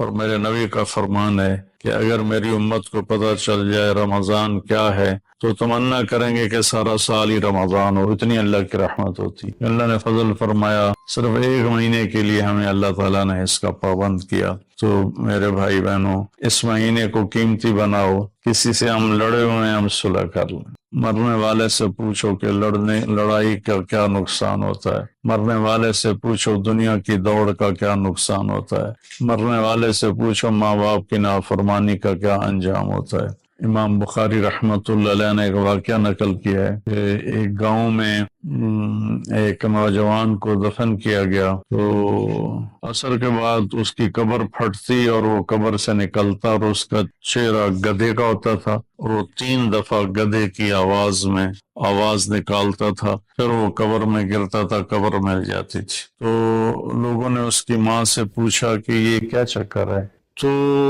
اور میرے نبی کا فرمان ہے کہ اگر میری امت کو پتہ چل جائے رمضان کیا ہے تو تمنا کریں گے کہ سارا سال ہی رمضان ہو، اتنی اللہ کی رحمت ہوتی۔ اللہ نے فضل فرمایا، صرف ایک مہینے کے لیے ہمیں اللہ تعالیٰ نے اس کا پابند کیا۔ تو میرے بھائی بہنوں، اس مہینے کو قیمتی بناؤ، کسی سے ہم لڑے ہوئے ہیں ہم صلح کر لیں۔ مرنے والے سے پوچھو کہ لڑائی کا کیا نقصان ہوتا ہے، مرنے والے سے پوچھو دنیا کی دوڑ کا کیا نقصان ہوتا ہے، مرنے والے سے پوچھو ماں باپ کی نافرمانی کا کیا انجام ہوتا ہے۔ امام بخاری رحمت اللہ علیہ نے ایک واقعہ نقل کیا ہے کہ ایک گاؤں میں ایک نوجوان کو دفن کیا گیا، تو عصر کے بعد اس کی قبر پھٹتی اور وہ قبر سے نکلتا اور اس کا چہرہ گدھے کا ہوتا تھا، اور وہ 3 دفعہ گدھے کی آواز میں آواز نکالتا تھا، پھر وہ قبر میں گرتا تھا، قبر مل جاتی تھی۔ تو لوگوں نے اس کی ماں سے پوچھا کہ یہ کیا چکر ہے؟ تو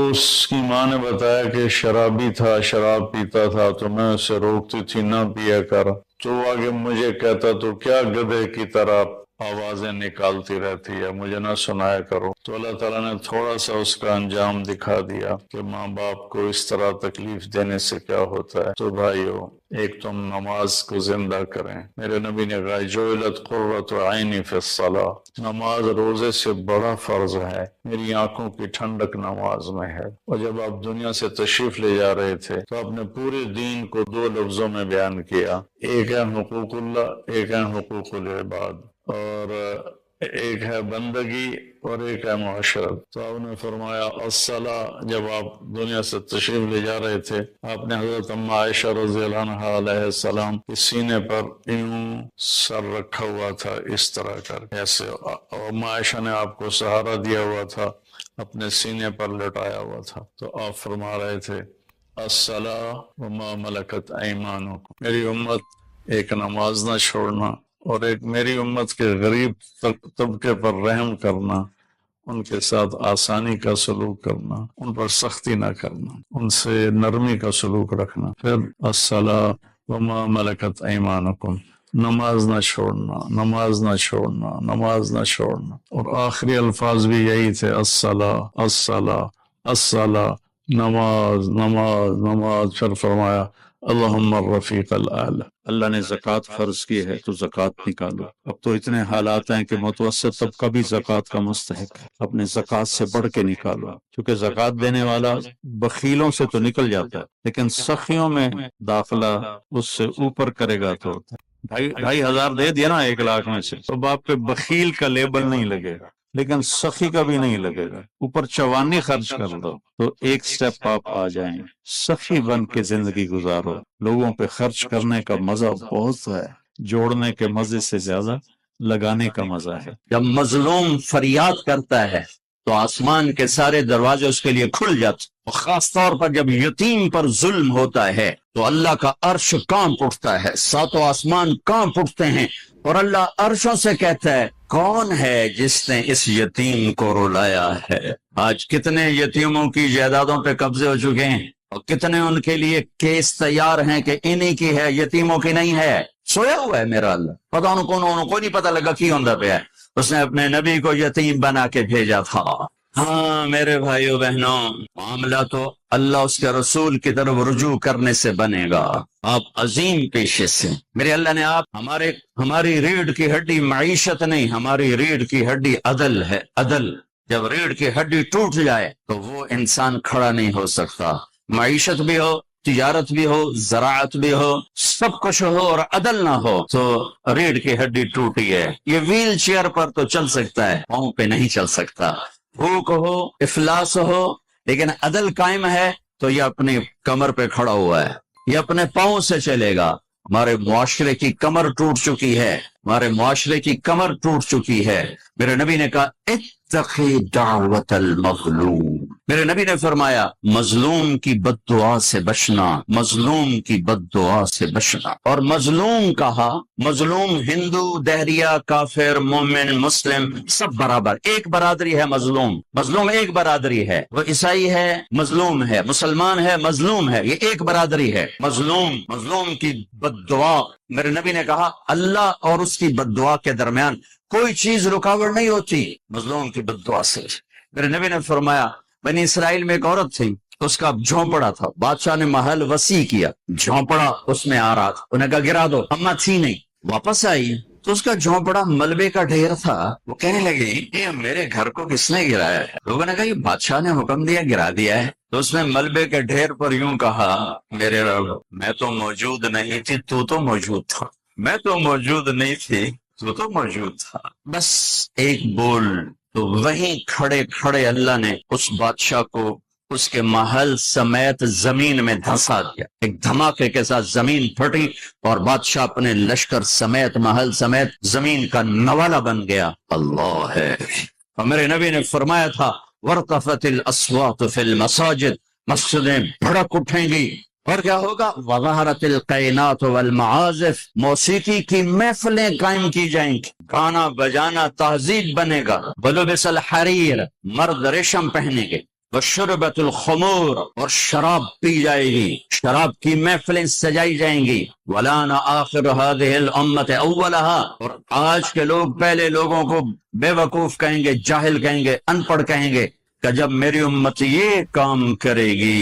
اس کی ماں نے بتایا کہ شرابی تھا، شراب پیتا تھا، تو میں اسے روکتی تھی نہ پیا کر، تو آگے مجھے کہتا تو کیا گدھے کی طرح آوازیں نکالتی رہتی ہے، مجھے نہ سنایا کرو۔ تو اللہ تعالیٰ نے تھوڑا سا اس کا انجام دکھا دیا کہ ماں باپ کو اس طرح تکلیف دینے سے کیا ہوتا ہے۔ تو بھائیو، ایک تم نماز کو زندہ کریں۔ میرے نبی نے کہا جعلت قرۃ عینی فی الصلاۃ، نماز روزے سے بڑا فرض ہے، میری آنکھوں کی ٹھنڈک نماز میں ہے۔ اور جب آپ دنیا سے تشریف لے جا رہے تھے تو آپ نے پورے دین کو 2 لفظوں میں بیان کیا، ایک ہے حقوق اللہ، ایک ہے حقوق العباد، اور ایک ہے بندگی اور ایک ہے معاشرت۔ تو آپ نے فرمایا الصلاۃ، جب آپ دنیا سے تشریف لے جا رہے تھے آپ نے حضرت اما عائشہ رضی اللہ عنہا علیہ السلام کے سینے پر یوں سر رکھا ہوا تھا، اس طرح کر ایسے، اور اما عائشہ نے آپ کو سہارا دیا ہوا تھا، اپنے سینے پر لٹایا ہوا تھا۔ تو آپ فرما رہے تھے الصلاۃ وما ملکت ایمانکم، میری امت ایک نماز نہ چھوڑنا، اور ایک میری امت کے غریب طبقے پر رحم کرنا، ان کے ساتھ آسانی کا سلوک کرنا، ان پر سختی نہ کرنا، ان سے نرمی کا سلوک رکھنا۔ پھر الصلاۃ وما ملکت ایمانکم، نماز نہ چھوڑنا، نماز نہ چھوڑنا، نماز نہ چھوڑنا، اور آخری الفاظ بھی یہی تھے الصلاۃ الصلاۃ الصلاۃ، نماز نماز نماز۔ پھر فرمایا اللہم الرفیق الاعلی، اللہ نے زکوٰۃ فرض کی ہے تو زکوٰۃ نکالو۔ اب تو اتنے حالات ہیں کہ متوسط طبقہ بھی زکوٰۃ کا مستحق ہے، اپنے زکوٰۃ سے بڑھ کے نکالو، کیونکہ زکوٰۃ دینے والا بخیلوں سے تو نکل جاتا ہے لیکن سخیوں میں داخلہ اس سے اوپر کرے گا تو 2,500 دے دیا نا 1,00,000 میں سے، تو باپ پہ بخیل کا لیبل نہیں لگے گا، لیکن سخی کا بھی نہیں لگے گا۔ اوپر چوانی خرچ کر دو تو ایک سٹیپ آپ آ جائیں، سخی بن کے زندگی گزارو۔ لوگوں پہ خرچ کرنے کا مزہ بہت ہے، جوڑنے کے مزے سے زیادہ لگانے کا مزہ ہے۔ جب مظلوم فریاد کرتا ہے تو آسمان کے سارے دروازے اس کے لیے کھل جاتے، اور خاص طور پر جب یتیم پر ظلم ہوتا ہے تو اللہ کا عرش کانپ اٹھتا ہے، 7 آسمان کانپ اٹھتے ہیں، اور اللہ عرشوں سے کہتا ہے کون ہے جس نے اس یتیم کو رلایا ہے؟ آج کتنے یتیموں کی جائیدادوں پہ قبضے ہو چکے ہیں، اور کتنے ان کے لیے کیس تیار ہیں کہ انہی کی ہے، یتیموں کی نہیں ہے۔ سویا ہوا ہے میرا اللہ، پتہ ان کو کوئی نہیں پتہ لگا کی ہوندہ پہ ہے، اس نے اپنے نبی کو یتیم بنا کے بھیجا تھا۔ ہاں میرے بھائیو بہنوں، معاملہ تو اللہ اس کے رسول کی طرف رجوع کرنے سے بنے گا۔ آپ عظیم پیشے سے، میرے اللہ نے آپ ہماری ریڑھ کی ہڈی معیشت نہیں، ہماری ریڑھ کی ہڈی عدل ہے، عدل۔ جب ریڑھ کی ہڈی ٹوٹ جائے تو وہ انسان کھڑا نہیں ہو سکتا، معیشت بھی ہو، تجارت بھی ہو، زراعت بھی ہو، سب کچھ ہو اور عدل نہ ہو تو ریڑھ کی ہڈی ٹوٹی ہے۔ یہ ویل چیئر پر تو چل سکتا ہے، پاؤں پہ نہیں چل سکتا۔ بھوک ہو، افلاس ہو، لیکن عدل قائم ہے تو یہ اپنی کمر پہ کھڑا ہوا ہے، یہ اپنے پاؤں سے چلے گا۔ ہمارے معاشرے کی کمر ٹوٹ چکی ہے، ہمارے معاشرے کی کمر ٹوٹ چکی ہے۔ میرے نبی نے کہا اتقی دعوت المظلوم، میرے نبی نے فرمایا مظلوم کی بد دعا سے بچنا، مظلوم کی بد دعا سے بچنا۔ اور مظلوم کہا، مظلوم ہندو، دہریہ، کافر، مومن، مسلم سب برابر، ایک برادری ہے مظلوم، مظلوم ایک برادری ہے، وہ عیسائی ہے مظلوم ہے، مسلمان ہے مظلوم ہے، یہ ایک برادری ہے۔ مظلوم کی بد دعا، میرے نبی نے کہا اللہ اور اس کی بد دعا کے درمیان کوئی چیز رکاوٹ نہیں ہوتی مظلوم کی بد دعا سے۔ میرے نبی نے فرمایا بنی اسرائیل میں ایک عورت تھی، اس کا جھونپڑا تھا، بادشاہ نے محل وسیع کیا، جھونپڑا اس میں آ رہا تھا، انہیں کہا گرا دو، اما تھی نہیں، واپس آئی تو اس کا جھونپڑا ملبے کا ڈھیر تھا۔ وہ کہنے لگی یہ میرے گھر کو کس نے گرایا ہے؟ لوگوں نے کہا یہ بادشاہ نے حکم دیا گرا دیا ہے۔ تو اس نے ملبے کے ڈھیر پر یوں کہا میرے رب میں تو موجود نہیں تھی، تو موجود تھا، میں تو موجود نہیں تھی، تو موجود تھا، بس ایک بول۔ تو وہیں کھڑے کھڑے اللہ نے اس بادشاہ کو اس کے محل سمیت زمین میں دھنسا دیا، ایک دھماکے کے ساتھ زمین پھٹی اور بادشاہ اپنے لشکر سمیت محل سمیت زمین کا نوالا بن گیا۔ اللہ ہے۔ اور میرے نبی نے فرمایا تھا وَارْتَفَتِ الْأَصْوَاتُ فِي الْمَسَاجِدِ، مسجدیں بھڑک اٹھیں گی، اور کیا ہوگا وَظَهَرَتِ الْقَيْنَاتُ وَالْمَعَازِفُ، موسیقی کی محفلیں قائم کی جائیں گی، گانا بجانا تہذیب بنے گا، وَلُبِسَ الْحَرِيرُ، مرد ریشم پہنیں گے، وَشُرْبَتُ الْخُمُورُ، اور شراب پی جائے گی، شراب کی محفلیں سجائی جائیں گی، وَلَانَ آخِرُ هَذِهِ الْأُمَّةِ أَوَّلَهَا، اور آج کے لوگ پہلے لوگوں کو بے وقوف کہیں گے، جاہل کہیں گے، ان پڑھ کہیں گے کہ جب میری امت یہ کام کرے گی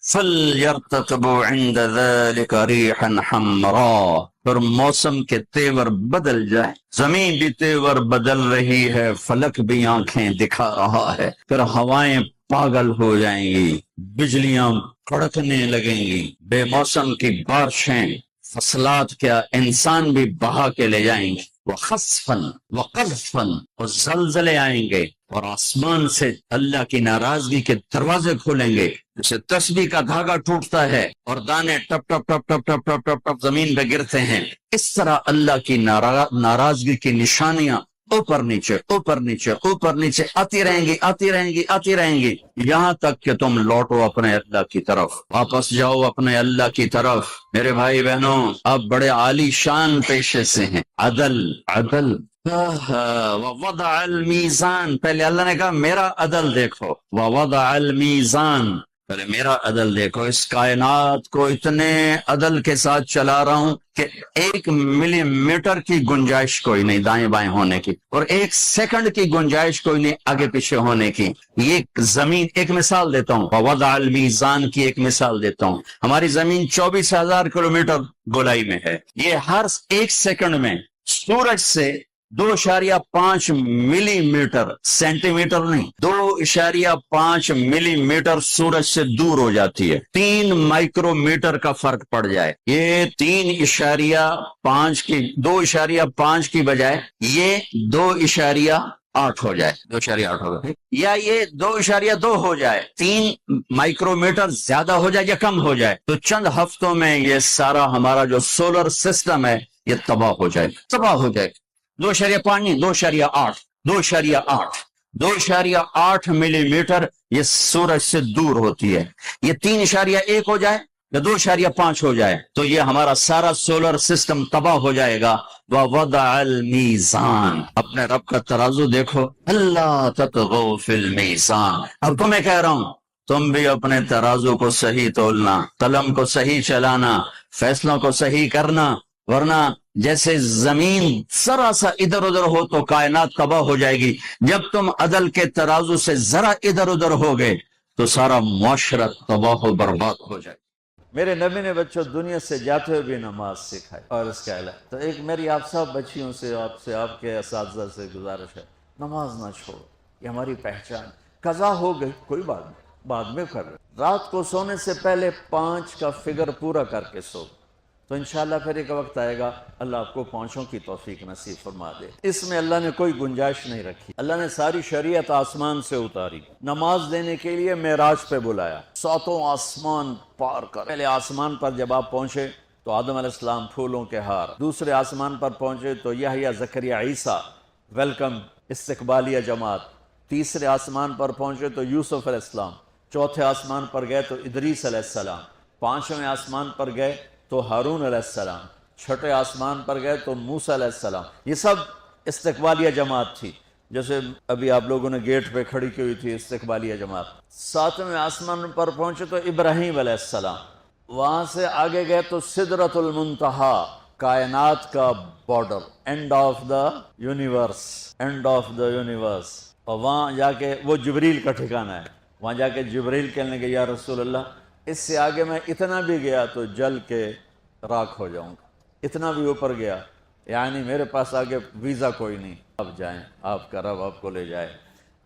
فَلْيَرْتَقِبُوا عِنْدَ ذَلِكَ رِيحًا حَمْرَاءَ، پھر موسم کے تیور بدل جائے، زمین بھی تیور بدل رہی ہے، فلک بھی آنکھیں دکھا رہا ہے، پھر ہوائیں پاگل ہو جائیں گی، بجلیاں کڑکنے لگیں گی، بے موسم کی بارشیں، فصلات کیا انسان بھی بہا کے لے جائیں گے، وَخَسْفًا وَقَذْفًا، اور زلزلے آئیں گے، اور آسمان سے اللہ کی ناراضگی کے دروازے کھولیں گے، جیسے تسبیح کا دھاگا ٹوٹتا ہے اور دانے ٹپ ٹپ ٹپ ٹپ ٹپ ٹپ ٹپ ٹپ زمین پہ گرتے ہیں، اس طرح اللہ کی ناراضگی کی نشانیاں اوپر نیچے اوپر نیچے اوپر نیچے آتی رہیں گی آتی رہیں گی آتی رہیں گی، یہاں تک کہ تم لوٹو اپنے اللہ کی طرف، واپس جاؤ اپنے اللہ کی طرف۔ میرے بھائی بہنوں، آپ بڑے عالی شان پیشے سے ہیں، عدل عدل، وَوَضَعَ الْمِيزَانَ، پہلے اللہ نے کہا میرا عدل دیکھو، وَوَضَعَ الْمِيزَانَ، پہلے میرا عدل دیکھو، اس کائنات کو اتنے عدل کے ساتھ چلا رہا ہوں کہ 1 ملی میٹر کی گنجائش کوئی نہیں دائیں بائیں ہونے کی، اور 1 سیکنڈ کی گنجائش کوئی نہیں آگے پیچھے ہونے کی۔ یہ زمین، ایک مثال دیتا ہوں، وَوَضَعَ الْمِيزَانَ کی ایک مثال دیتا ہوں، ہماری زمین 24,000 کلومیٹر گولائی میں ہے، یہ ہر 1 سیکنڈ میں سورج سے 2.5 ملی میٹر، سینٹی میٹر نہیں، 2.5 ملی میٹر سورج سے دور ہو جاتی ہے، 3 مائکرو میٹر کا فرق پڑ جائے، یہ 3.5 کی 2.5 کی بجائے یہ 2.8 ہو جائے، 2.8 ہوگا، یا یہ 2.2 ہو جائے، 3 مائکرو میٹر زیادہ ہو جائے یا کم ہو جائے، تو چند ہفتوں میں یہ سارا ہمارا جو سولر سسٹم ہے یہ تباہ ہو جائے، تباہ ہو جائے۔ 2.5 نہیں، 2.8 2.8 ملی میٹر یہ سورج سے دور ہوتی ہے، یہ 3.1 ہو جائے یا 2.5 ہو جائے تو یہ ہمارا سارا سولر سسٹم تباہ ہو جائے گا۔ وَوَضَعَ الْمِيزَانَ، اپنے رب کا ترازو دیکھو، اللہ تطغوا فی المیزان۔ اب تمہیں کہہ رہا ہوں تم بھی اپنے ترازو کو صحیح تولنا، قلم کو صحیح چلانا، فیصلوں کو صحیح کرنا، ورنہ جیسے زمین ذرا سا ادھر ادھر ہو تو کائنات تباہ ہو جائے گی، جب تم عدل کے ترازو سے ذرا ادھر ادھر ہو گئے تو سارا معاشرہ تباہ و برباد ہو جائے۔ میرے نبی نے بچوں دنیا سے جاتے ہوئے بھی نماز سکھائی، اور اس کا علاج تو ایک میری آپ سب بچیوں سے آپ کے اساتذہ سے گزارش ہے، نماز نہ چھوڑو، یہ ہماری پہچان۔ قضا ہو گئی کوئی بات نہیں، بعد میں کر رہے، رات کو سونے سے پہلے 5 کا فگر پورا کر کے سو، تو انشاءاللہ پھر ایک وقت آئے گا اللہ آپ کو 5 کی توفیق نصیب فرما دے۔ اس میں اللہ نے کوئی گنجائش نہیں رکھی، اللہ نے ساری شریعت آسمان سے اتاری، نماز دینے کے لیے معراج پہ بلایا، 7 آسمان پار کر، پہلے آسمان پر جب آپ پہنچے تو آدم علیہ السلام پھولوں کے ہار، دوسرے آسمان پر پہنچے تو یحییٰ زکریا عیسیٰ ویلکم استقبالیہ جماعت، تیسرے آسمان پر پہنچے تو یوسف علیہ السلام، چوتھے آسمان پر گئے تو ادریس علیہ السلام، 5ویں آسمان پر گئے تو ہارون علیہ السلام، 6 آسمان پر گئے تو موسیٰ علیہ السلام۔ یہ سب استقبالیہ جماعت تھی، جیسے ابھی آپ لوگوں نے گیٹ پہ کھڑی کی ہوئی تھی استقبالیہ جماعت۔ 7ویں آسمان پر پہنچے تو ابراہیم علیہ السلام، وہاں سے آگے گئے تو سدرۃ المنتہا، کائنات کا border, and of the universe, and of the universe, اور وہاں جا کے وہ جبریل کا ٹھکانہ ہے، وہاں جا کے جبریل کہنے لگے یا رسول اللہ اس سے آگے میں اتنا بھی گیا تو جل کے راکھ ہو جاؤں گا، اتنا بھی اوپر گیا یعنی میرے پاس آگے ویزا کوئی نہیں، آپ جائیں، آپ کا رب آپ کو لے جائے۔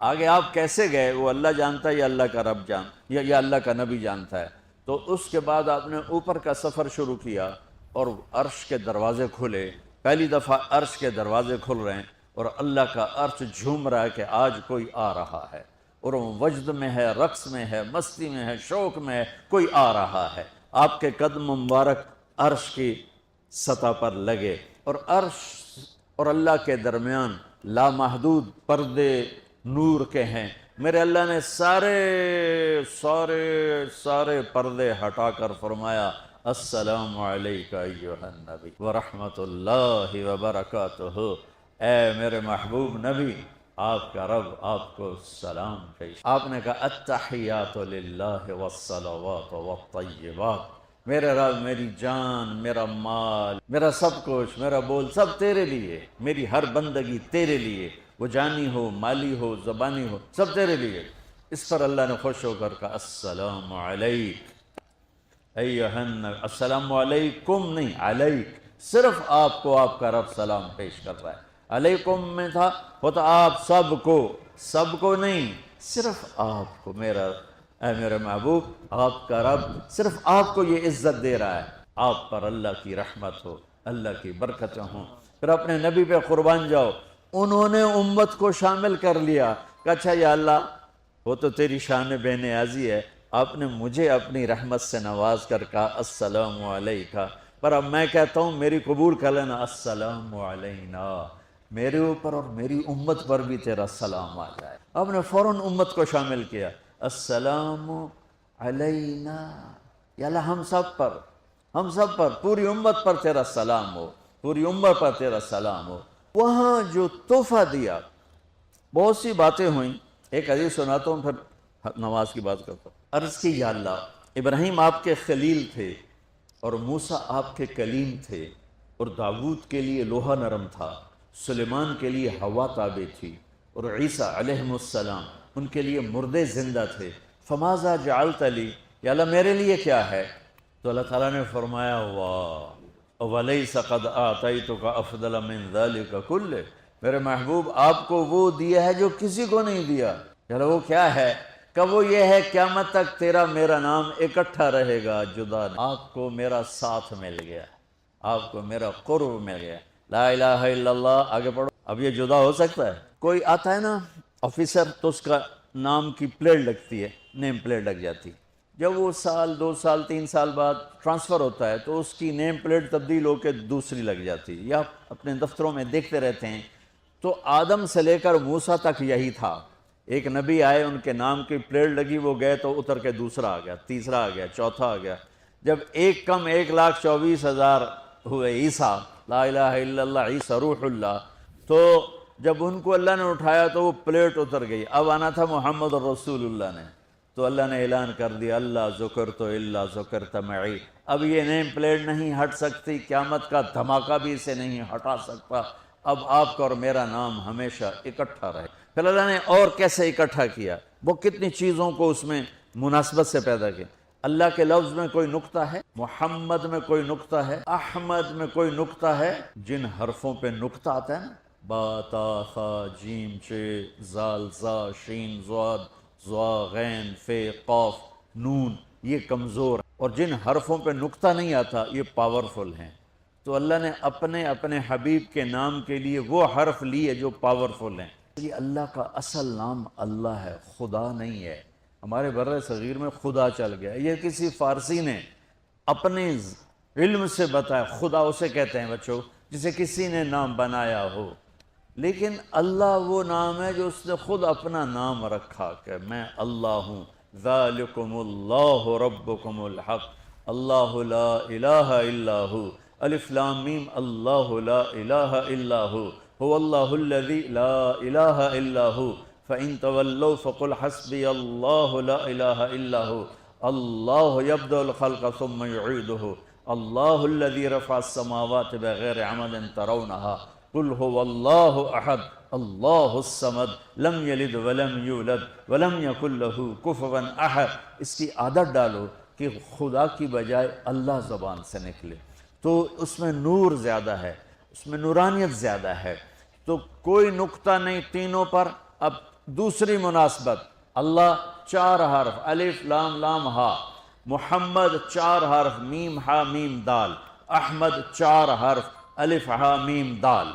آگے آپ کیسے گئے وہ اللہ جانتا ہے یا اللہ کا رب یا اللہ کا نبی جانتا ہے۔ تو اس کے بعد آپ نے اوپر کا سفر شروع کیا اور عرش کے دروازے کھلے، پہلی دفعہ عرش کے دروازے کھل رہے ہیں اور اللہ کا عرش جھوم رہا ہے کہ آج کوئی آ رہا ہے، اور وہ وجد میں ہے، رقص میں ہے، مستی میں ہے، شوق میں ہے، کوئی آ رہا ہے۔ آپ کے قدم مبارک عرش کی سطح پر لگے اور عرش اور اللہ کے درمیان لامحدود پردے نور کے ہیں۔ میرے اللہ نے سارے پردے ہٹا کر فرمایا السلام علیکہ ایہا النبی ورحمۃ اللہ وبرکاتہ، اے میرے محبوب نبی آپ کا رب آپ کو سلام پیش۔ آپ نے کہا التحیات للہ والصلوات والطیبات، میرے رب میری جان، میرا مال، میرا سب کچھ، میرا بول سب تیرے لیے، میری ہر بندگی تیرے لیے، وہ جانی ہو، مالی ہو، زبانی ہو، سب تیرے لیے۔ اس پر اللہ نے خوش ہو کر کہا السلام علیک ایہا النبی، السلام علیکم نہیں، علیک، صرف آپ کو آپ کا رب سلام پیش کر رہا ہے۔ علیکم میں تھا ہوتا آپ سب کو نہیں، صرف آپ کو، اے میرے محبوب آپ کا رب صرف آپ کو یہ عزت دے رہا ہے، آپ پر اللہ کی رحمت ہو، اللہ کی برکتیں ہوں۔ پھر اپنے نبی پہ قربان جاؤ، انہوں نے امت کو شامل کر لیا کہ اچھا یا اللہ وہ تو تیری شان بے نیازی ہے، آپ نے مجھے اپنی رحمت سے نواز کر کہا السلام علیکہ، پر اب میں کہتا ہوں میری قبول کر لینا السلام علینا، میرے اوپر اور میری امت پر بھی تیرا سلام آ جائے۔ آپ نے فوراً امت کو شامل کیا، السلام علینا، یا اللہ ہم سب پر پوری امت پر تیرا سلام ہو، پوری امت پر تیرا سلام ہو۔ وہاں جو تحفہ دیا، بہت سی باتیں ہوئیں، ایک حدیث سناتا ہوں پھر نماز کی بات کرتا ہوں۔ عرض کی یا اللہ ابراہیم آپ کے خلیل تھے اور موسیٰ آپ کے کلیم تھے، اور داؤد کے لیے لوہا نرم تھا، سلیمان کے لیے ہوا تابع تھی، اور عیسیٰ علیہ السلام ان کے لیے مردے زندہ تھے، فماذا جعلت لی، یا اللہ میرے لیے کیا ہے؟ تو اللہ تعالیٰ نے فرمایا واہ ولیس قد آتیتک افضل من ذلک کلہ، میرے محبوب آپ کو وہ دیا ہے جو کسی کو نہیں دیا۔ یار وہ کیا ہے؟ کہ وہ یہ ہے قیامت تک تیرا میرا نام اکٹھا رہے گا، جدا نہیں۔ آپ کو میرا ساتھ مل گیا، آپ کو میرا قرب مل گیا، لا الہ الا اللہ۔ آگے پڑھو، اب یہ جدا ہو سکتا ہے؟ کوئی آتا ہے نا آفیسر تو اس کا نام کی پلیٹ لگتی ہے، نیم پلیٹ لگ جاتی، جب وہ سال 2 سال 3 سال بعد ٹرانسفر ہوتا ہے تو اس کی نیم پلیٹ تبدیل ہو کے دوسری لگ جاتی، یا اپنے دفتروں میں دیکھتے رہتے ہیں۔ تو آدم سے لے کر موسیٰ تک یہی تھا، ایک نبی آئے ان کے نام کی پلیٹ لگی، وہ گئے تو اتر کے دوسرا آ گیا، تیسرا آ گیا، چوتھا آ گیا، جب ایک کم 1,24,000 ہوئے عیسیٰ، لا الہ الا اللہ عیسیٰ روح اللہ، تو جب ان کو اللہ نے اٹھایا تو وہ پلیٹ اتر گئی، اب آنا تھا محمد رسول اللہ نے، تو اللہ نے اعلان کر دیا اللہ ذکرت الا ذکرت معی، اب یہ نیم پلیٹ نہیں ہٹ سکتی، قیامت کا دھماکہ بھی اسے نہیں ہٹا سکتا، اب آپ کا اور میرا نام ہمیشہ اکٹھا رہے۔ پھر اللہ نے اور کیسے اکٹھا کیا، وہ کتنی چیزوں کو اس میں مناسبت سے پیدا کیا۔ اللہ کے لفظ میں کوئی نقطہ ہے، محمد میں کوئی نقطہ ہے، احمد میں کوئی نقطہ ہے، جن حرفوں پہ نقطہ آتا ہے نا، با تا خا جیم چے زال زا شین زواد زوا غین فے قاف نون، یہ کمزور، اور جن حرفوں پہ نقطہ نہیں آتا یہ پاورفل ہیں۔ تو اللہ نے اپنے حبیب کے نام کے لیے وہ حرف لیے جو پاورفل ہیں۔ یہ اللہ کا اصل نام اللہ ہے، خدا نہیں ہے۔ ہمارے بر صغیر میں خدا چل گیا، یہ کسی فارسی نے اپنے علم سے بتایا، خدا اسے کہتے ہیں بچوں جسے کسی نے نام بنایا ہو، لیکن اللہ وہ نام ہے جو اس نے خود اپنا نام رکھا کہ میں اللہ ہوں، ذالکم اللہ ربکم الحق، اللہ لا الہ الا ہو، الف لام میم اللہ لا الہ الا ہو، هو اللہ الذی لا الہ الا ہو، فَإِن تَوَلَّوْا فَقُلْ حَسْبِيَ اللَّهُ لَا إِلَهَ إِلَّا هُوَ اللَّهُ يَبْدَأُ الْخَلْقَ ثُمَّ يُعِيدُهُ اللَّهُ الَّذِي رَفَعَ السَّمَاوَاتِ بِغَيْرِ عَمَدٍ تَرَوْنَهَا قل هو اللہ احد اللہ الصمد لم یلد ولم یولد ولم یکن له کفوا احد. اس کی عادت ڈالو کہ خدا کی بجائے اللہ زبان سے نکلے، تو اس میں نور زیادہ ہے، اس میں نورانیت زیادہ ہے. تو کوئی نقطہ نہیں تینوں پر. اب دوسری مناسبت، اللہ 4 حرف الف لام لام ہا، محمد 4 حرف میم ہا میم دال، احمد 4 حرف الف ہا میم دال.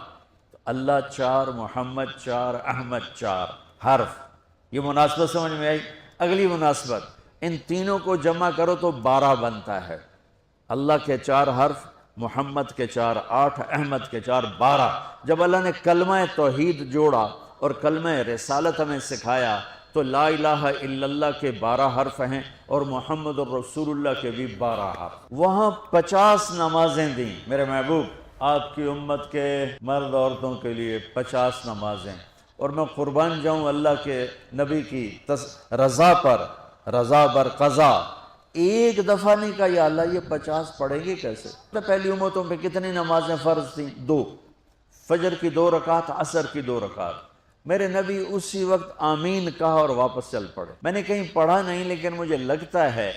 اللہ 4، محمد 4، احمد 4 حرف. یہ مناسبت سمجھ میں آئی؟ اگلی مناسبت، ان تینوں کو جمع کرو تو 12 بنتا ہے. اللہ کے 4 حرف، محمد کے 4 8، احمد کے 4 12. جب اللہ نے کلمہ توحید جوڑا اور کلمہ رسالت ہمیں سکھایا تو لا الہ الا اللہ کے 12 حرف ہیں اور محمد الرسول اللہ کے بھی 12 حرف. وہاں 50 نمازیں دیں میرے محبوب آپ کی امت کے مرد عورتوں کے لیے 50 نمازیں. اور میں قربان جاؤں اللہ کے نبی کی رضا پر، رضا بر قضا. ایک دفعہ نہیں کہا یا اللہ یہ 50 پڑھیں گے کیسے؟ پہلی امتوں پہ کتنی نمازیں فرض تھیں؟ 2، فجر کی 2 رکعت، عصر کی 2 رکعت. میرے نبی اسی وقت آمین کہا اور واپس چل پڑے. میں نے کہیں پڑھا نہیں لیکن مجھے لگتا ہے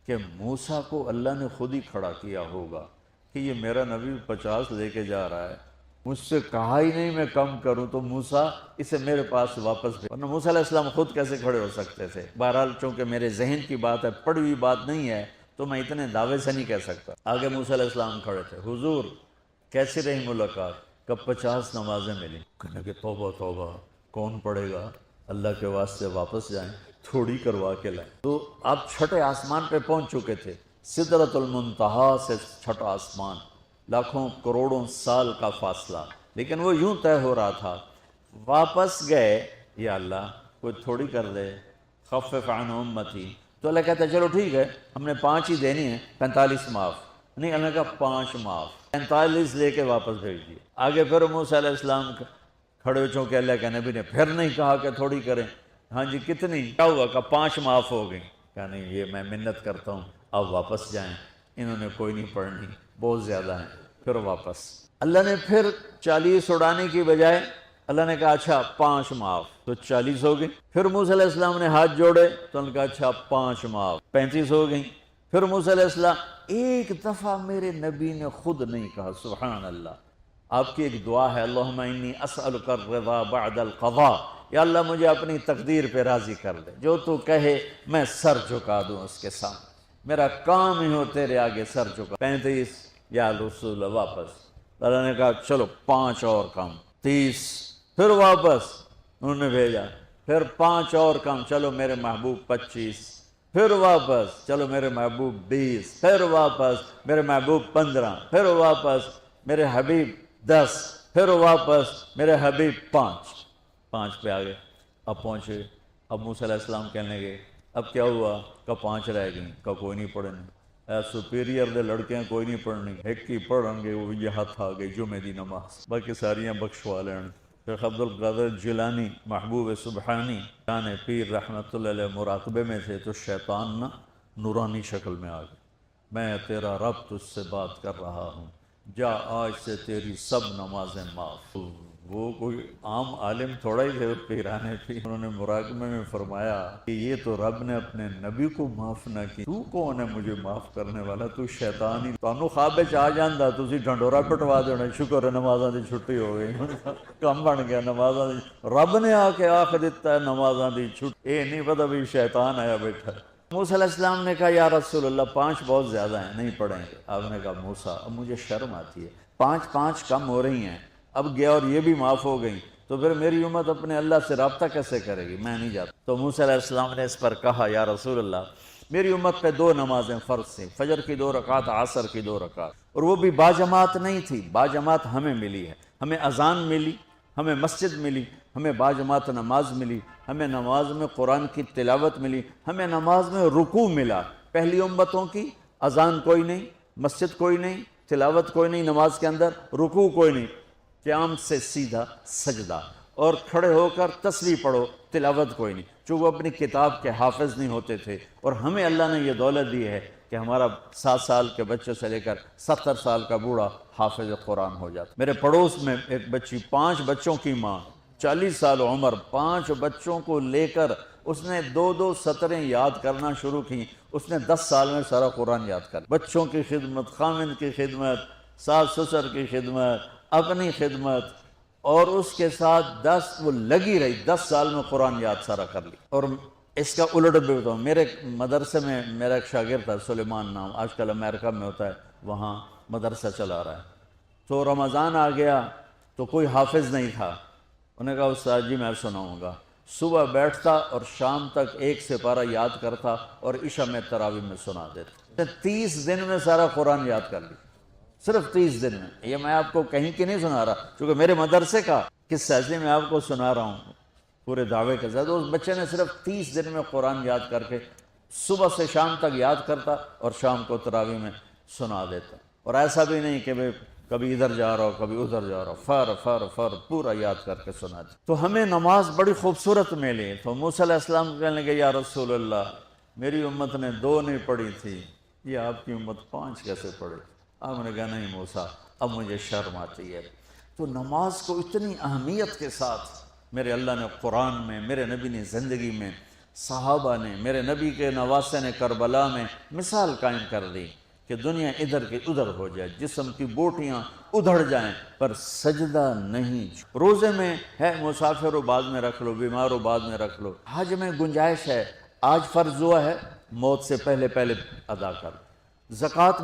کہ موسیٰ کو اللہ نے خود ہی کھڑا کیا ہوگا کہ یہ میرا نبی 50 لے کے جا رہا ہے، مجھ سے کہا ہی نہیں میں کم کروں، تو موسیٰ اسے میرے پاس واپس بھیج. ورنہ موسیٰ علیہ السلام خود کیسے کھڑے ہو سکتے تھے؟ بہرحال چونکہ میرے ذہن کی بات ہے، پڑھی ہوئی بات نہیں ہے، تو میں اتنے دعوے سے نہیں کہہ سکتا. آگے موسیٰ علیہ السلام کھڑے تھے، حضور کیسی رہی ملاقات؟ کب 50 نمازیں ملی. کہنے کہ توبہ توبہ کون پڑھے گا، اللہ کے واسطے واپس جائیں، تھوڑی کروا کے لائیں. تو آپ چھٹے آسمان پہ پہنچ چکے تھے، سدرۃ المنتہا سے چھٹا آسمان، لاکھوں کروڑوں سال کا فاصلہ، لیکن وہ یوں طے ہو رہا تھا. واپس گئے، یا اللہ کوئی تھوڑی کر دے، خفف عن امتی. تو اللہ کہتا ہے چلو ٹھیک ہے، ہم نے 5 ہی دینی ہیں، 45 معاف. نہیں، اللہ کا 5 معاف، 45 لے کے واپس بھیج دیے. آگے پھر موسیٰ علیہ السلام کھڑے ہو، چونکہ اللہ کے نبی نے پھر نہیں کہا کہ تھوڑی کریں. ہاں جی کتنی؟ کیا ہوا؟ کہ 5 معاف ہو گئی. کہا نہیں، یہ میں منت کرتا ہوں، اب واپس جائیں، انہوں نے کوئی نہیں پڑھنی، بہت زیادہ ہیں. پھر واپس اللہ نے پھر 40 اڑانے کی بجائے اللہ نے کہا اچھا 5 معاف، تو 40 ہو گئی. پھر موسیٰ علیہ السلام نے ہاتھ جوڑے تو انہوں نے کہا اچھا 5 معاف، 35 ہو گئی. پھر موسیٰ علیہ السلام، ایک دفعہ میرے نبی نے خود نہیں کہا سبحان اللہ. آپ کی ایک دعا ہے، اللہم انی اسألک الرضا بعد القضاء، یا اللہ مجھے اپنی تقدیر پہ راضی کر دے، جو تو کہے میں سر جھکا دوں اس کے سامنے، میرا کام ہی ہو تیرے آگے سر جھکا. 35 یا رسول اللہ واپس. اللہ نے کہا چلو 5 اور کم، 30. پھر واپس انہوں نے بھیجا، پھر 5 اور کم، چلو میرے محبوب 25. پھر واپس چلو میرے محبوب 20. پھر واپس میرے محبوب 15. پھر واپس میرے حبیب 10. پھر واپس میرے حبیب 5 پہ آگے. اب پہنچے. اب موسیٰ علیہ السلام کہنے لگے اب کیا ہوا؟ کہ 5 رہ گئیں. کہ کوئی نہیں پڑھنے، سپیریئر دے لڑکیاں کوئی نہیں پڑھنی، ایک ہی پڑھیں گے، وہ یہ ہاتھ آ گئی جمعے دی نماز، باقی ساریاں بخشوا لین. شیخ عبد القادر جیلانی محبوب سبحانی جان پیر رحمت اللہ علیہ مراقبے میں تھے تو شیطان نا نورانی شکل میں آ گیا. میں تیرا رب تجھ سے بات کر رہا ہوں، جا آج سے تیری سب نمازیں معاف. وہ کوئی عام عالم تھوڑا ہی تھے پیرانے پہ. انہوں نے مراقبے میں فرمایا کہ یہ تو رب نے اپنے نبی کو معاف نہ کی، تو کون ہے مجھے معاف کرنے والا؟ تو شیطان ہی. تانوں خواب وچ آ جاندا تسی ڈھنڈورا پٹوا دینا، شکر ہے نمازاں دی چھٹی ہو گئی، کم بن گیا نمازاں دی. رب نے آ کے آخ دیتا ہے نمازاں دی چھٹی، اے نہیں پتہ بھی شیطان آیا بیٹھا. موسیٰ علیہ السلام نے کہا یا رسول اللہ 5 بہت زیادہ ہیں، نہیں پڑھیں گے. آپ نے کہا موسیٰ اب مجھے شرم آتی ہے، 5 کم ہو رہی ہیں، اب گیا اور یہ بھی معاف ہو گئی، تو پھر میری امت اپنے اللہ سے رابطہ کیسے کرے گی؟ میں نہیں جاتا. تو موسیٰ علیہ السلام نے اس پر کہا یا رسول اللہ میری امت پہ 2 نمازیں فرض تھیں، فجر کی 2 رکعت، عصر کی 2 رکعت، اور وہ بھی باجماعت نہیں تھی. باجماعت ہمیں ملی ہے، ہمیں اذان ملی، ہمیں مسجد ملی، ہمیں باجماعت نماز ملی، ہمیں نماز میں قرآن کی تلاوت ملی، ہمیں نماز میں رکوع ملا. پہلی امتوں کی اذان کوئی نہیں، مسجد کوئی نہیں، تلاوت کوئی نہیں، نماز کے اندر رکوع کوئی نہیں، قیام سے سیدھا سجدہ. اور کھڑے ہو کر تسبیح پڑھو، تلاوت کوئی نہیں، چونکہ وہ اپنی کتاب کے حافظ نہیں ہوتے تھے۔ اور ہمیں اللہ نے یہ دولت دی ہے کہ ہمارا 7 سال کے بچے سے لے کر 70 سال کا بوڑھا حافظ قرآن ہو جاتا۔ میرے پڑوس میں ایک بچی، 5 بچوں کی ماں، 40 سال عمر، 5 بچوں کو لے کر اس نے 2 سطریں یاد کرنا شروع کی۔ اس نے 10 سال میں سارا قرآن یاد کر، بچوں کی خدمت، خامند کی خدمت، ساس سسر کی خدمت، اپنی خدمت، اور اس کے ساتھ وہ لگی رہی، 10 سال میں قرآن یاد سارا کر لی۔ اور اس کا الٹ بھی بتاؤں، میرے مدرسے میں میرا ایک شاگرد تھا سلیمان نام، آج کل امریکہ میں ہوتا ہے، وہاں مدرسہ چلا رہا ہے۔ تو رمضان آ گیا تو کوئی حافظ نہیں تھا، انہوں نے کہا استاد جی میں سناؤں گا۔ صبح بیٹھتا اور شام تک 1 سپارہ یاد کرتا اور عشاء میں تراویح میں سنا دیتا۔ 30 دن میں سارا قرآن یاد کر لی، صرف 30 دن میں۔ یہ میں آپ کو کہیں کی نہیں سنا رہا، چونکہ میرے مدرسے کا قصہ ہے، میں آپ کو سنا رہا ہوں پورے دعوے کے ساتھ۔ اس بچے نے صرف 30 دن میں قرآن یاد کر کے صبح سے شام تک یاد کرتا اور شام کو تراویح میں سنا دیتا۔ اور ایسا بھی نہیں کہ کبھی ادھر جا رہا ہو کبھی ادھر جا رہا ہو، فر پورا یاد کر کے سنا دیتا۔ تو ہمیں نماز بڑی خوبصورت ملی۔ تو موسیٰ علیہ السلام کہنے لگے یا رسول اللہ، میری امت نے 2 نہیں پڑھی تھی، یہ آپ کی امت 5 کیسے پڑھے؟ آپ نے کہا نہیں موسیٰ، اب مجھے شرم آتی ہے۔ تو نماز کو اتنی اہمیت کے ساتھ میرے اللہ نے قرآن میں، میرے نبی نے زندگی میں، صحابہ نے، میرے نبی کے نواسے نے کربلا میں مثال قائم کر دی کہ دنیا ادھر کی ادھر ہو جائے، جسم کی بوٹیاں ادھڑ جائیں پر سجدہ نہیں۔ روزے میں ہے مسافر ہو بعد میں رکھ لو، بیمار ہو بعد میں رکھ لو، حج میں گنجائش ہے، آج فرض ہوا ہے موت سے پہلے ادا کر، زکوٰۃ